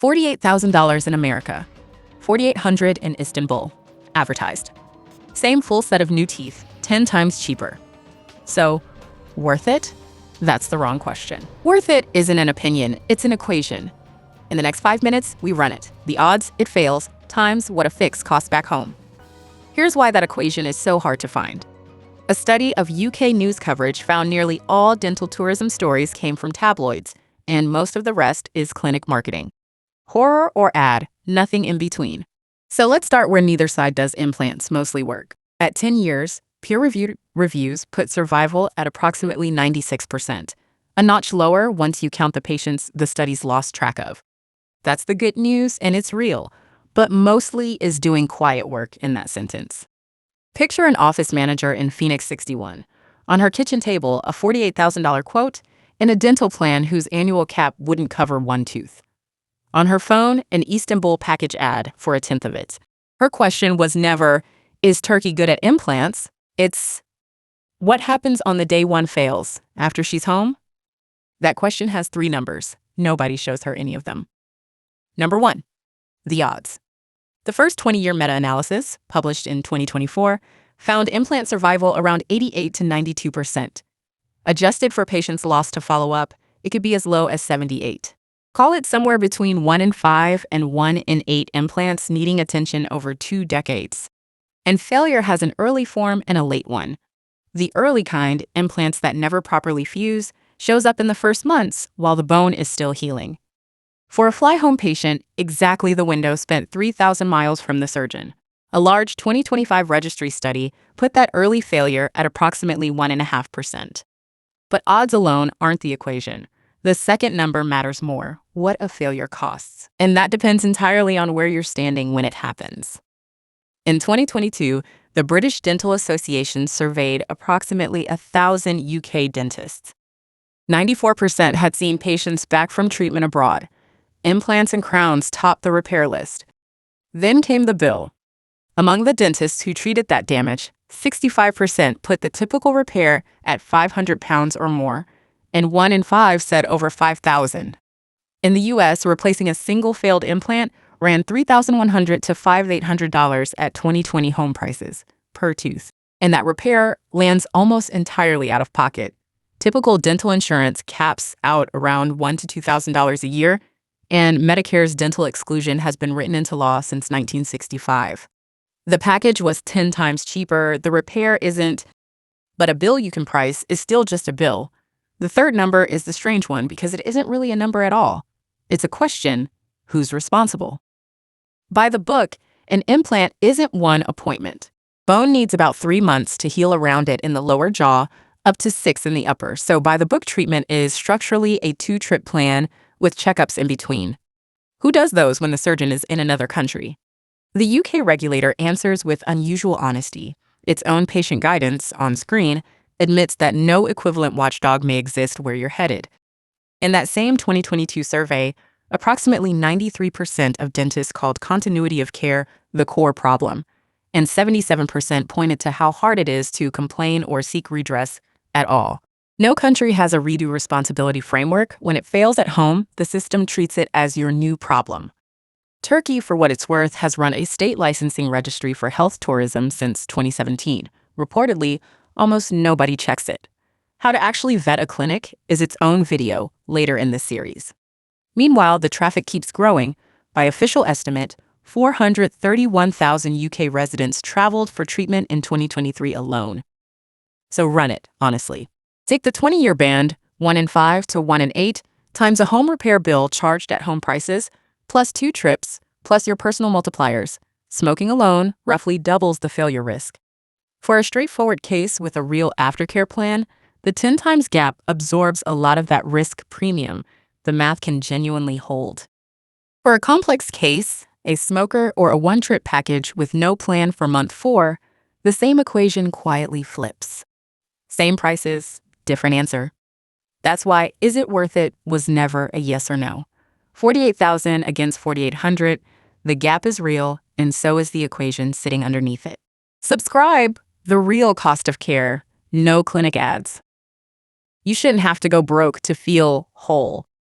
$48,000 in America, $4,800 in Istanbul, advertised. Same full set of new teeth, 10 times cheaper. So, worth it? That's the wrong question. Worth it isn't an opinion, it's an equation. In the next 5 minutes, we run it. The odds it fails times what a fix costs back home. Here's why that equation is so hard to find. A study of UK news coverage found nearly all dental tourism stories came from tabloids, and most of the rest is clinic marketing. Horror or ad, nothing in between. So let's start where neither side does implants mostly work. At 10 years, peer-reviewed reviews put survival at approximately 96%, a notch lower once you count the patients the studies lost track of. That's the good news, and it's real, but mostly is doing quiet work in that sentence. Picture an office manager in Phoenix 61. On her kitchen table, a $48,000 quote and a dental plan whose annual cap wouldn't cover one tooth. On her phone, an Istanbul package ad for a tenth of it. Her question was never, is Turkey good at implants? It's, what happens on the day one fails after she's home? That question has 3 numbers. Nobody shows her any of them. Number 1, the odds. The first 20-year meta-analysis, published in 2024, found implant survival around 88 to 92%. Adjusted for patients lost to follow-up, it could be as low as 78. Call it somewhere between 1 in 5 and 1 in 8 implants needing attention over 2 decades. And failure has an early form and a late one. The early kind, implants that never properly fuse, shows up in the first months while the bone is still healing. For a fly-home patient, exactly the window spent 3,000 miles from the surgeon. A large 2025 registry study put that early failure at approximately 1.5%. But odds alone aren't the equation. The second number matters more, what a failure costs. And that depends entirely on where you're standing when it happens. In 2022, the British Dental Association surveyed approximately 1,000 UK dentists. 94% had seen patients back from treatment abroad. Implants and crowns topped the repair list. Then came the bill. Among the dentists who treated that damage, 65% put the typical repair at £500 or more, and 1 in 5 said over $5,000. In the US, replacing a single failed implant ran $3,100 to $5,800 at 2020 home prices per tooth, and that repair lands almost entirely out of pocket. Typical dental insurance caps out around $1,000 to $2,000 a year, and Medicare's dental exclusion has been written into law since 1965. The package was 10 times cheaper, the repair isn't, but a bill you can price is still just a bill. The third number is the strange one because it isn't really a number at all. It's a question, who's responsible? By the book, an implant isn't one appointment. Bone needs about 3 months to heal around it in the lower jaw, up to 6 in the upper. So by the book treatment is structurally a 2-trip plan with checkups in between. Who does those when the surgeon is in another country? The UK regulator answers with unusual honesty. Its own patient guidance, on screen, admits that no equivalent watchdog may exist where you're headed. In that same 2022 survey, approximately 93% of dentists called continuity of care the core problem, and 77% pointed to how hard it is to complain or seek redress at all. No country has a redo responsibility framework. When it fails at home, the system treats it as your new problem. Turkey, for what it's worth, has run a state licensing registry for health tourism since 2017. Reportedly, almost nobody checks it. How to actually vet a clinic is its own video later in this series. Meanwhile, the traffic keeps growing. By official estimate, 431,000 UK residents traveled for treatment in 2023 alone. So run it, honestly. Take the 20-year band, 1 in 5 to 1 in 8, times a home repair bill charged at home prices, plus 2 trips, plus your personal multipliers. Smoking alone roughly doubles the failure risk. For a straightforward case with a real aftercare plan, the 10 times gap absorbs a lot of that risk premium. The math can genuinely hold. For a complex case, a smoker, or a 1-trip package with no plan for month 4, the same equation quietly flips. Same prices, different answer. That's why is it worth it was never a yes or no. 48,000 against 4,800, the gap is real, and so is the equation sitting underneath it. Subscribe, the real cost of care, no clinic ads. You shouldn't have to go broke to feel whole.